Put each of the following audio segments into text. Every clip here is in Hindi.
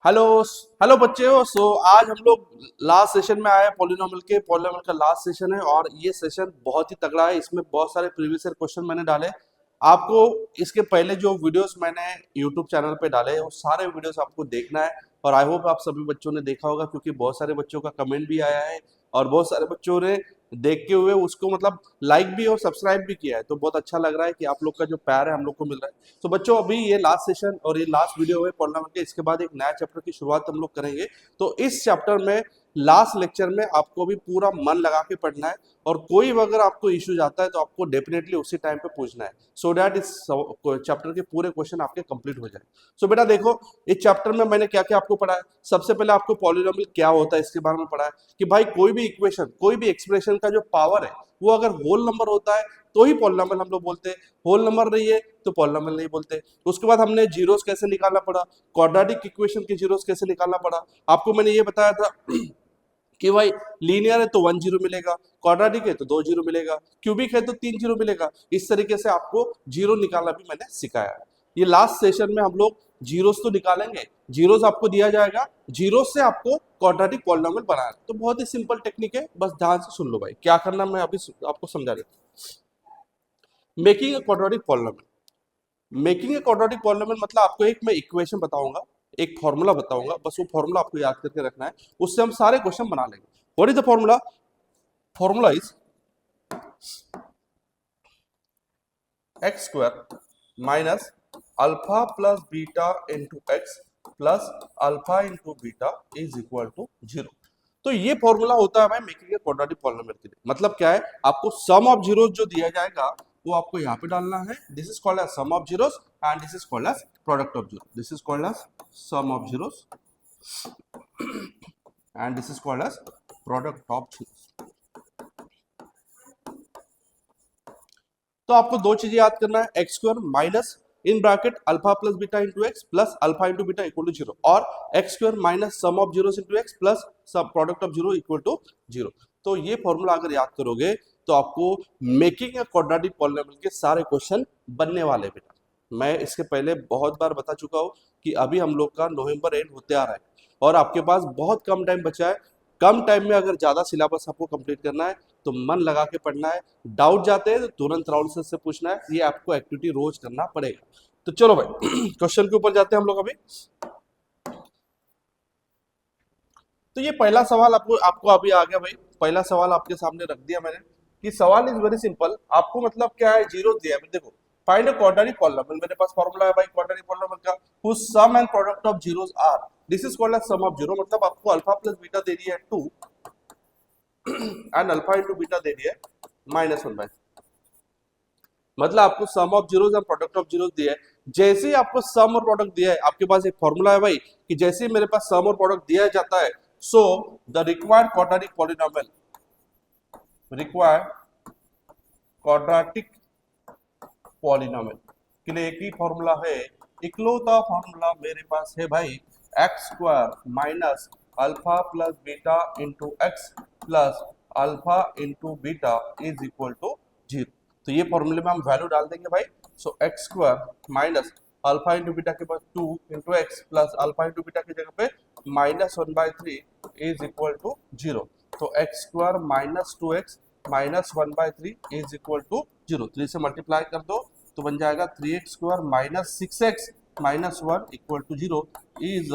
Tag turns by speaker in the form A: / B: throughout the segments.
A: हेलो हेलो बच्चों। आज हम लोग लास्ट सेशन में आए हैं पॉलिनोमियल का लास्ट सेशन है और ये सेशन बहुत ही तगड़ा है। इसमें बहुत सारे प्रीवियस ईयर क्वेश्चन मैंने डाले आपको। इसके पहले जो वीडियोस मैंने यूट्यूब चैनल पे डाले हैं वो सारे वीडियोस आपको देखना है और आई होप आप सभी बच्चों ने देखा होगा, क्योंकि बहुत सारे बच्चों का कमेंट भी आया है और बहुत सारे बच्चों ने देखते हुए उसको मतलब लाइक भी और सब्सक्राइब भी किया है। तो बहुत अच्छा लग रहा है कि आप लोग का जो प्यार है हम लोग को मिल रहा है। तो बच्चों अभी ये लास्ट सेशन और ये लास्ट वीडियो है पॉलिनोमियल के, इसके बाद एक नया चैप्टर की शुरुआत हम लोग करेंगे। तो इस चैप्टर में लास्ट लेक्चर में आपको भी पूरा मन लगा के पढ़ना है और कोई अगर आपको इश्यूज आता है तो आपको डेफिनेटली उसी टाइम पे पूछना है, सो दैट इस चैप्टर के पूरे क्वेश्चन आपके कंप्लीट हो जाए। सो बेटा देखो, इस चैप्टर में मैंने क्या क्या आपको पढ़ा है। सबसे पहले आपको पॉलिनोमियल क्या होता है इसके बारे में पढ़ा है कि भाई कोई भी इक्वेशन, कोई भी एक्सप्रेशन का जो पावर है वो अगर होल नंबर होता है तो ही पॉलिनोमियल हम लोग बोलते हैं, होल नंबर नहीं है तो पॉलिनोमियल नहीं बोलते। उसके बाद हमने जीरोस कैसे निकालना पड़ा, क्वाड्रेटिक इक्वेशन के जीरोस कैसे निकालना पड़ा। आपको मैंने ये बताया था कि भाई लीनियर है तो 1 जीरो मिलेगा, क्वाड्रेटिक है तो 2 जीरो मिलेगा, क्यूबिक है तो 3 जीरो मिलेगा। इस तरीके से आपको जीरो निकालना भी मैंने सिखाया है। ये लास्ट सेशन में हम लोग जीरोस तो निकालेंगे, जीरोस आपको दिया जाएगा, जीरोस से आपको क्वाड्रेटिक पॉलिनोमियल बनाना है। तो बहुत ही सिंपल टेक्निक है, बस ध्यान से सुन लो भाई क्या करना, मैं अभी आपको समझा देता हूँ। Making a quadratic polynomial, making a quadratic polynomial मतलब आपको एक मैं इक्वेशन बताऊंगा, एक फॉर्मूला बताऊंगा, बस वो फॉर्मूला आपको याद करके रखना है, उससे हम सारे क्वेश्चन बना लेंगे। What is the formula? Formula is x square minus alpha plus beta into x plus alpha into beta is equal to zero. तो ये फॉर्मूला होता है भाई मेकिंग ए क्वाड्रेटिक पॉलिनोमियल के लिए। मतलब क्या है, आपको सम ऑफ जीरोस जो दिया जाएगा वो आपको यहाँ पे डालना है। This is called as sum of zeros and this is called as product of zero. This is called as sum of zeros and this is called as product of zeros. तो आपको दो चीजें याद करना है, x square minus in bracket alpha plus beta into x plus alpha into beta equal to zero, और x square minus sum of zero into x plus सब product of zero equal to zero. तो ये फॉर्मूला अगर याद करोगे तो आपको मेकिंग ए क्वाड्रेटिक पॉलिनोमियल के सारे क्वेश्चन बनने वाले बेटा। मैं इसके पहले बहुत बार बता चुका हूँ कि अभी हम लोग का नवंबर एंड होते आ रहा है और आपके पास बहुत कम टाइम बचा है। कम टाइम में अगर ज्यादा सिलेबस आपको कंप्लीट करना है तो मन लगा के पढ़ना है, डाउट जाते हैं तो तुरंत राहुल सर से पूछना है, ये आपको एक्टिविटी रोज करना पड़ेगा। तो चलो भाई क्वेश्चन के ऊपर जाते हैं हम लोग अभी। तो ये पहला सवाल आपको आपको अभी आ गया भाई, पहला सवाल आपके सामने रख दिया मैंने कि सवाल इज वेरी सिंपल। आपको मतलब क्या है, जीरो दिया है, देखो फाइंड अ क्वाड्रेटिक पॉलिनोमियल, मेरे पास फॉर्मूला है भाई क्वाड्रेटिक पॉलिनोमियल का, whose sum and product of zeros are, this is called as sum of zero। मतलब आपको अल्फा प्लस बीटा दे दिया है 2 एंड अल्फा इंटू बीटा दे दिया है -1/, मतलब आपको सम ऑफ जीरोस और प्रोडक्ट ऑफ जीरोस दिया है। जैसे ही आपको सम और प्रोडक्ट दिया है, आपके पास एक फॉर्मूला है भाई कि जैसे ही मेरे पास सम और प्रोडक्ट दिया जाता है, so the required quadratic polynomial, required quadratic polynomial के लिए एक ही फॉर्मूला है, इकलौता फॉर्मूला मेरे पास है भाई, x square minus alpha plus beta into x plus alpha into beta is equal to zero. तो ये फॉर्मूले में हम वैल्यू डाल देंगे भाई। So x square minus alpha into beta के पास 2 into x plus alpha into beta की जगह पे -1/3 इज इक्वल टू जीरो। तो x square minus 2x minus 1/3 is equal to zero. 3 से मल्टीप्लाई कर दो तो बन जाएगा 3x square minus 6x minus 1 equal to zero is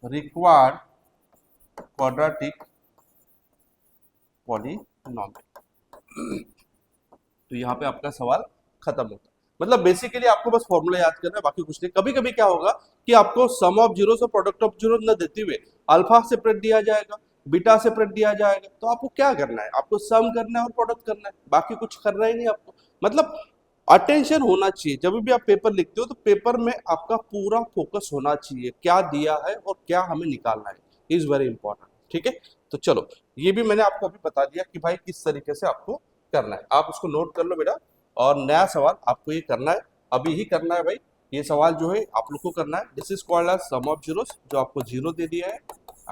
A: required quadratic polynomial. तो यहाँ पे आपका सवाल खत्म होता है। मतलब बेसिकली आपको बस फॉर्मूला याद करना है, बाकी कुछ नहीं। कभी कभी क्या होगा कि आपको सम ऑफ जीरो और प्रोडक्ट ऑफ जीरो न देते हुए अल्फा सेपरेट दिया जाएगा, बीटा सेपरेट दिया जाएगा, तो आपको क्या करना है, आपको सम करना है और प्रोडक्ट करना है, बाकी कुछ करना ही नहीं आपको। मतलब अटेंशन होना चाहिए जब भी आप पेपर लिखते हो, तो पेपर में आपका पूरा फोकस होना चाहिए क्या दिया है और क्या हमें निकालना है, इज वेरी इंपॉर्टेंट। ठीक है, तो चलो ये भी मैंने आपको अभी बता दिया कि भाई किस तरीके से आपको करना है, आप उसको नोट कर लो बेटा। और नया सवाल आपको ये करना है, अभी ही करना है भाई। ये सवाल जो है आप लोग को करना है, this is called as sum of zeros, जो आपको जीरो दे दिया है,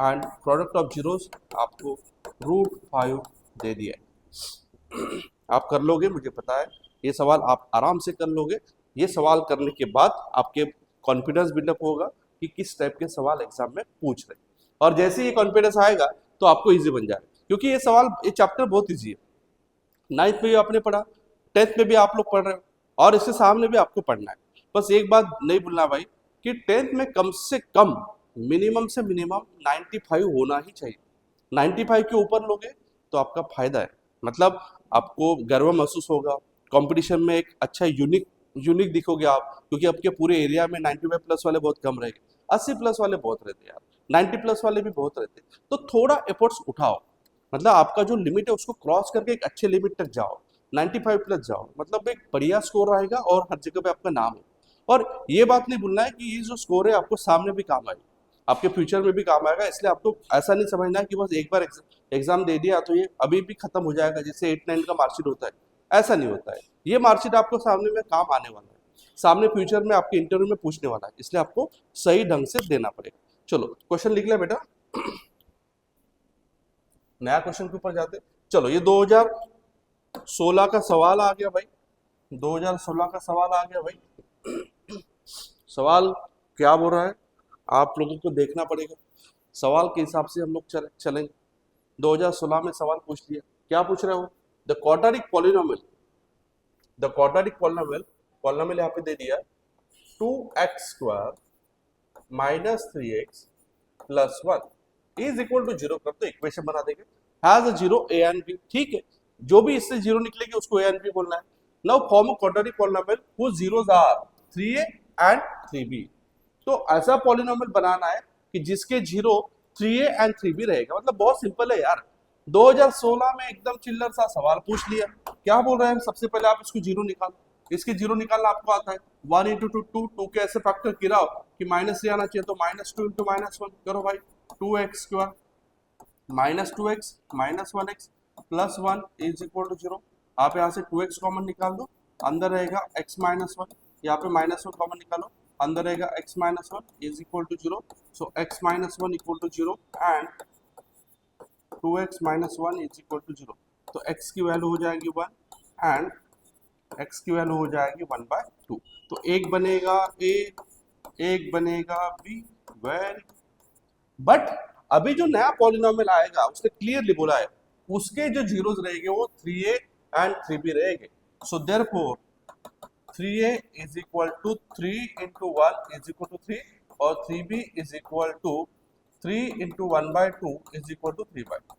A: एंड प्रोडक्ट ऑफ जीरोस आपको √5 दे दिया है। आप कर लोगे, मुझे पता है ये सवाल आप आराम से कर लोगे। ये सवाल करने के बाद आपके कॉन्फिडेंस बिल्डअप होगा कि किस टाइप के सवाल एग्जाम में पूछ रहे हैं। और जैसे ही कॉन्फिडेंस आएगा तो आपको इजी बन जाएगा, क्योंकि ये सवाल, ये चैप्टर बहुत इजी है। 9th में भी आपने पढ़ा, 10th में भी आप लोग पढ़ रहे हो, और इसके सामने भी आपको पढ़ना है। बस एक बात नहीं भूलना भाई कि 10th में कम से कम मिनिमम से मिनिमम 95 होना ही चाहिए। 95 के ऊपर लोगे तो आपका फायदा है, मतलब आपको गर्व महसूस होगा, कंपटीशन में एक अच्छा यूनिक दिखोगे आप, क्योंकि आपके पूरे एरिया में 95 प्लस वाले बहुत कम रहेंगे, 80 प्लस वाले बहुत रहते हैं यार, 90 प्लस वाले भी बहुत रहते हैं। तो थोड़ा एफर्ट्स उठाओ, मतलब आपका जो लिमिट है उसको क्रॉस करके एक अच्छे लिमिट तक जाओ, 95 प्लस जाओ, मतलब एक बढ़िया स्कोर रहेगा और हर जगह पे आपका नाम है। और ये बात नहीं भूलना है कि ये जो स्कोर है आपको सामने भी काम आएगा, आपके फ्यूचर में भी काम आएगा। इसलिए आपको ऐसा नहीं समझना है कि बस एक बार एग्जाम दे दिया तो ये अभी भी खत्म हो जाएगा, जैसे 8-9 का मार्कशीट होता है, ऐसा नहीं होता है। ये मार्कशीट आपको सामने में काम आने वाला है, सामने फ्यूचर में आपके इंटरव्यू में पूछने वाला है, इसलिए आपको सही ढंग से देना पड़ेगा। चलो क्वेश्चन लिख लिया बेटा, नया क्वेश्चन के ऊपर जाते। चलो ये 2016 का सवाल आ गया भाई, 2016 का सवाल आ गया भाई। सवाल क्या बोल रहा है आप लोगों को देखना पड़ेगा, सवाल के हिसाब से हम लोग चलेंगे। 2016 में सवाल पूछ लिया, क्या पूछ रहे हो? The quadratic polynomial, the quadratic polynomial यहाँ पे दे दिया 2x² minus 3x plus 1 is equal to 0 कर तो इक्वेशन बना देंगे, has a 0 a and b। ठीक है, जो भी इससे 0 निकलेगी उसको a एंड b बोलना है। Now form a quadratic polynomial whose zeros are 3a and 3b। तो ऐसा पॉलिनोमियल बनाना है कि जिसके 0 3a एंड 3b रहेगा, मतलब बहुत सिंपल है यार। 2016 में एकदम चिल्लर सा सवाल पूछ लिया, क्या बोल रहे हैं? सबसे पहले आप इसको 0 निकालो, इसके 0 निकालना आपको आता है, 1 इंटू 2 के ऐसे फैक्टर गिराओ कि -3 आना चाहिए, तो -2 इंटू -1 करो भाई, 2x² minus 2x minus 1x plus 1 is equal to 0। आप यहाँ से 2x कॉमन निकाल दो, अंदर रहेगा x माइनस 1, यहाँ पे -1 कॉमन निकालो, अंदर रहेगा x minus 1 is equal to 0। So x minus 1 equal to 0 and 2x minus 1 is equal to 0। तो x की वैल्यू हो जाएगी 1 एंड x की वैल्यू हो जाएगी 1/2। तो एक बनेगा a, एक बनेगा b। वेरी, बट अभी जो नया पॉलिनोमियल आएगा उसने क्लियरली बोला है उसके जो जीरोस रहेंगे वो 3a एंड 3b रहेंगे। So therefore 3a is equal to 3 into 1 is equal to 3 और 3b is equal to 3 into 1/2 is equal to 3/2।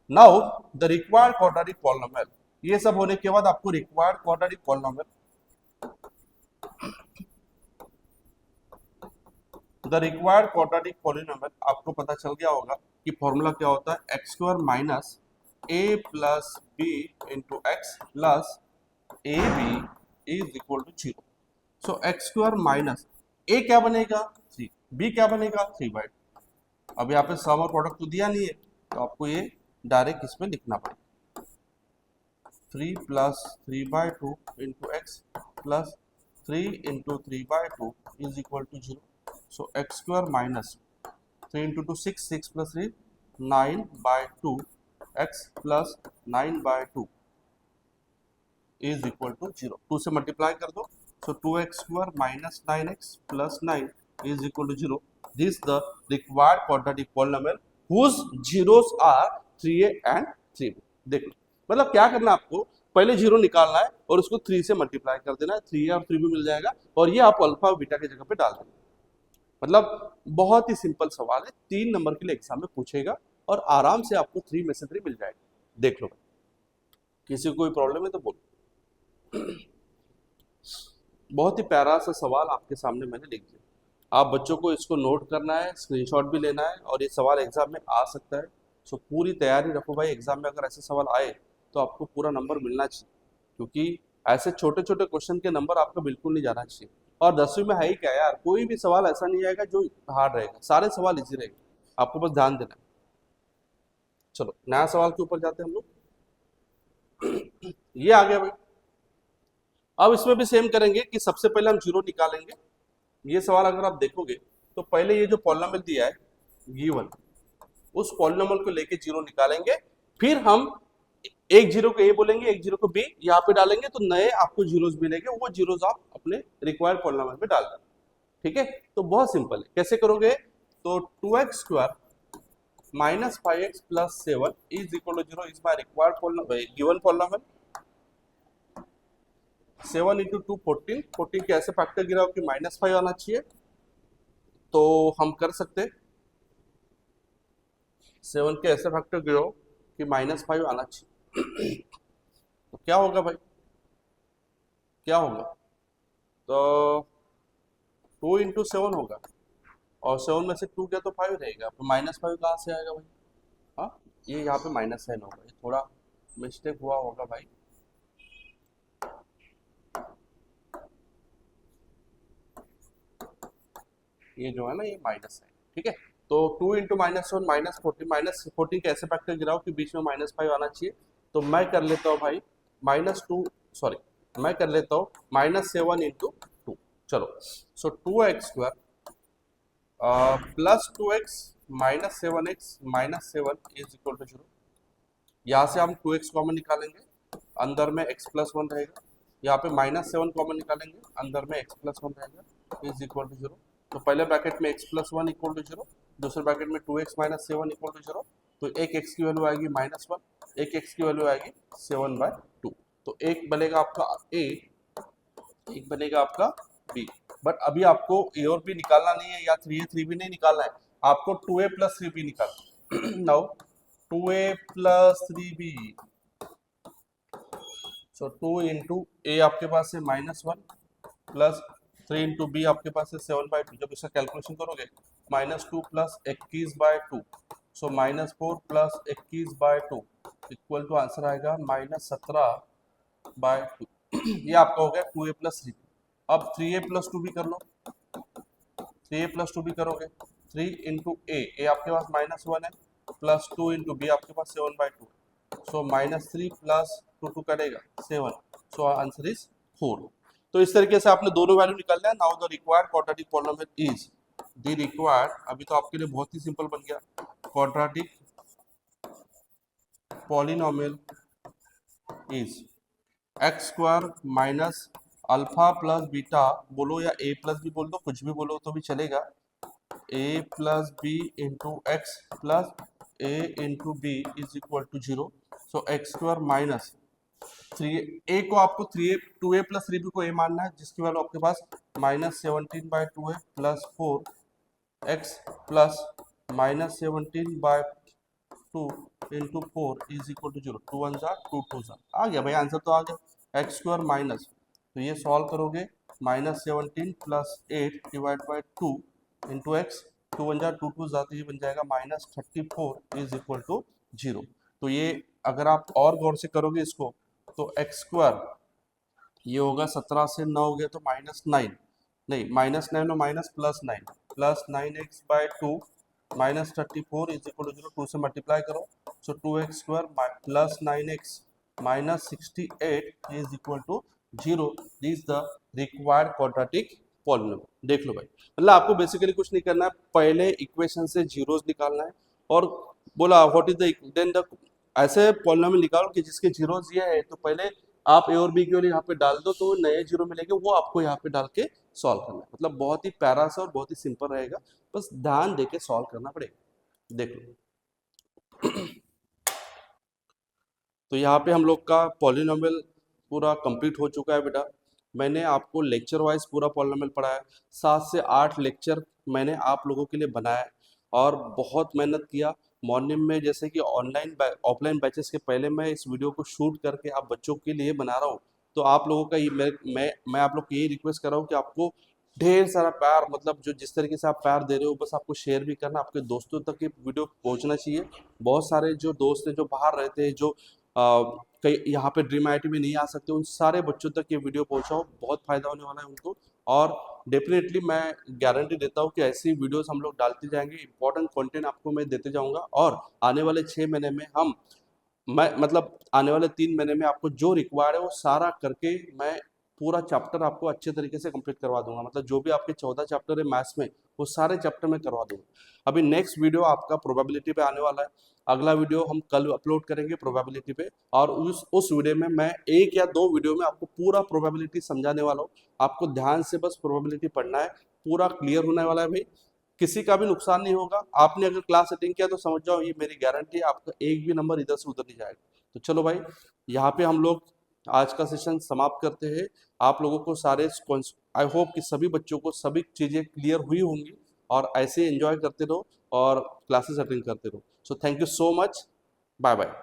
A: Now the required quadratic polynomial, ये सब होने के बाद आपको required quadratic polynomial, the required quadratic polynomial आपको पता चल गया होगा कि फॉर्मूला क्या होता है, x² minus a plus b into x plus a b is equal to 0। So x² minus a क्या बनेगा 3, b क्या बनेगा 3/2। अब यहाँ पे सम और प्रोडक्ट तो दिया नहीं है, तो आपको ये डायरेक्ट इसमें लिखना पड़ेगा, 3 plus 3/2 into x plus 3 into 3/2 is equal to 0। So x² minus 3 into 2 6, 6 plus 3 9/2 x plus 9/2 is equal to 0। 2 से मल्टीप्लाई कर दो, so 2x² minus 9x plus 9 is equal to 0। This the required quadratic polynomial whose zeros are 3a and 3b। देख लो, मतलब क्या करना है आपको, पहले 0 निकालना है और उसको 3 से मल्टीप्लाई कर देना है, 3a और 3b मिल जाएगा और ये आप अल्फा और बीटा की जगह पे डाल देना। मतलब बहुत ही सिंपल सवाल है, 3 नंबर के लिए एग्जाम में पूछेगा और आराम से आपको 3 में से 3 मिल जाएगा। देख लो, किसी को कोई प्रॉब्लम है तो बोलो। बहुत ही प्यारा सा सवाल आपके सामने मैंने लिख दिया, आप बच्चों को इसको नोट करना है, स्क्रीनशॉट भी लेना है और ये सवाल एग्जाम में आ सकता है। सो पूरी तैयारी रखो भाई, एग्जाम में अगर ऐसे सवाल आए तो आपको पूरा नंबर मिलना चाहिए, क्योंकि ऐसे छोटे छोटे क्वेश्चन के नंबर आपका बिल्कुल नहीं जाना चाहिए। और 10वीं में है ही क्या यार, कोई भी सवाल ऐसा नहीं आएगा जो हार्ड रहेगा, सारे सवाल इजी रहेंगे, आपको बस ध्यान देना है। चलो नया सवाल के ऊपर जाते हैं हम लोग। ये आ गया भाई, अब इसमें भी सेम करेंगे कि सबसे पहले हम 0 निकालेंगे। ये सवाल अगर आप देखोगे तो पहले ये जो पॉलिनोमियल दिया है गिवन, उस पॉलिनोमियल को लेके 0 निकालेंगे, फिर हम एक 0 को ए बोलेंगे, एक 0 को बी यहाँ पे डालेंगे, तो नए आपको जीरोस मिलेंगे, वो जीरोस आप अपने रिक्वायर्ड पॉलिनोमियल में डाल देना। ठीक है, तो बहुत सिंपल है। कैसे करोगे? तो 2x² minus 5x plus 7 is equal to 0 is my required given polynomial. 7 into 2 14, 14 के ऐसे फैक्टर गिराओ कि -5 आना चाहिए, तो हम कर सकते। 7 के ऐसे फैक्टर गिराओ कि -5 आना चाहिए। तो क्या होगा भाई, क्या होगा? तो 2 इंटू 7 होगा, और 7 में से 2 गया तो 5 रहेगा, तो -5 कहाँ से आएगा भाई? हाँ, ये यहाँ पे माइनस साइन होगा, ये थोड़ा मिस्टेक हुआ होगा भाई। ये जो है ना, ये माइनस है, ठीक है। तो 2 इंटू -1 -14 के ऐसे फैक्टर गिराओ कि बीच में -5 आना चाहिए। तो मैं कर लेता हूँ भाई -2, सॉरी, मैं कर लेता हूँ -7 इंटू 2। चलो, so 2x² plus 2x minus 7x minus 7 is equal to 0। यहाँ से हम 2x कॉमन निकालेंगे, अंदर में x प्लस 1 रहेगा। यहाँ पे -7 कॉमन निकालेंगे, अंदर में x प्लस 1 रहेगा, इज इक्वल टू 0। तो पहले ब्रैकेट में x प्लस 1 इक्वल टू 0, दूसरे ब्रैकेट में 2x माइनस 7 इक्वल टू 0। तो एक x की वैल्यू आएगी -1, एक x की वैल्यू आएगी 7/2। तो एक बनेगा आपका a, एक बनेगा आपका b। बट अभी आपको a और b निकालना नहीं है, या 3a 3b नहीं निकालना है, आपको 2a प्लस 3b निकालना। नाउ 2a प्लस 3b, सो 2 इंटू ए आपके पास है -1 प्लस 3 इंटू बी आपके पास है 7/2। जब इसका कैलकुलेशन करोगे -2 plus 21/2, so -4 plus 21/2 equal to answer आएगा -17/2। ये आपका हो गया 2a प्लस 3b। अब 3a प्लस 2b कर लो, 3a प्लस 2b करोगे, 3 इंटू ए आपके पास -1 है, प्लस 2 इंटू बी आपके पास 7/2, सो -3 प्लस 2 करेगा 7, सो आंसर इज 4। तो इस तरीके से आपने दोनों वैल्यू निकालना है। Now the required quadratic polynomial is the required, अभी तो आपके लिए बहुत ही सिंपल बन गया, quadratic polynomial is x² minus alpha plus beta, बोलो या a प्लस बी बोल दो, कुछ भी बोलो तो भी चलेगा, a plus b into x plus a into b is equal to 0। So x² minus 3a को आपको 2a प्लस 3b को a मानना है, जिसकी वैल्यू आपके पास -17/2 है, plus 4x plus -17/2 into 4 is equal to 0। 2 1 जार 2 2 जार, आ गया भाई आंसर, तो आ गया x² माइनस, तो ये सॉल्व करोगे -17 plus 8 divide by 2 into x, 2 1 जार 2 2 जार, तो ये बन जाएगा -34 इज इक्वल टू 0। तो ये अगर आप और गौर से करोगे इसको, तो x², ये होगा 17 से 9 हो गया तो -9, नहीं -9 और minus +9, plus 9x/2 -34 is equal to 0। 2 से मल्टीप्लाई करो, so 2x² plus 9x minus 68 is equal to 0। This the required quadratic polynomial. देख लो भाई, मतलब आपको बेसिकली कुछ नहीं करना है, पहले इक्वेशन से जीरोस निकालना है, और बोला what is the then the, ऐसे पॉलिनोमियल निकालो कि जिसके जीरोस ये है, तो पहले आप ए और बी के लिए यहाँ पे डाल दो, तो नए जीरो मिलेंगे, वो आपको यहाँ पे डाल के सॉल्व करना है। मतलब बहुत ही प्यारा सा और बहुत ही सिंपल रहेगा, बस ध्यान देके सॉल्व करना पड़ेगा। देख लो, तो यहाँ पे हम लोग का पॉलिनोमियल पूरा कंप्लीट हो चुका है बेटा। मैंने आपको लेक्चर वाइज पूरा पॉलिनोमियल पढ़ाया, 7 से 8 लेक्चर मैंने आप लोगों के लिए बनाया, और बहुत मेहनत किया। मॉर्निंग में जैसे कि ऑफलाइन बैचेस के पहले मैं इस वीडियो को शूट करके आप बच्चों के लिए बना रहा हूँ, तो आप लोगों का मैं आप लोग को यही रिक्वेस्ट कर रहा हूँ कि आपको ढेर सारा प्यार, मतलब जो जिस तरीके से आप प्यार दे रहे हो, बस आपको शेयर भी करना, आपके दोस्तों तक ये वीडियो पहुंचना चाहिए। बहुत सारे जो दोस्त हैं जो बाहर रहते हैं, जो कई यहाँ पे ड्रीम IIT में नहीं आ सकते, उन सारे बच्चों तक ये वीडियो पहुंचाओ, बहुत फायदा होने वाला है उनको। और डेफिनेटली मैं गारंटी देता हूँ कि ऐसी वीडियोस हम लोग डालते जाएंगे, इंपॉर्टेंट कंटेंट आपको मैं देते जाऊंगा, और आने वाले 6 महीने में मैं मतलब आने वाले 3 महीने में आपको जो रिक्वायर्ड है वो सारा करके मैं पूरा चैप्टर आपको अच्छे तरीके से कंप्लीट करवा दूंगा। मतलब जो भी आपके 14 चैप्टर है मैथ्स में, वो सारे चैप्टर में करवा दूंगा। अभी नेक्स्ट वीडियो आपका प्रोबेबिलिटी पे आने वाला है, अगला वीडियो हम कल अपलोड करेंगे प्रोबेबिलिटी पे, और उस वीडियो में मैं 1 या 2 वीडियो में आपको पूरा प्रोबेबिलिटी समझाने वाला हूँ। आपको ध्यान से बस प्रोबेबिलिटी पढ़ना है, पूरा क्लियर होने वाला है भाई, किसी का भी नुकसान नहीं होगा। आपने अगर क्लास अटेंड किया तो समझ जाओ ये मेरी गारंटी है, आपका एक भी नंबर इधर से उधर नहीं जाएगा। तो चलो भाई, यहाँ पे हम लोग आज का सेशन समाप्त करते हैं। आप लोगों को सारे, आई होप कि सभी बच्चों को सभी चीज़ें क्लियर हुई होंगी, और ऐसे एंजॉय करते रहो और क्लासेस अटेंड करते रहो। So thank you so much, bye bye.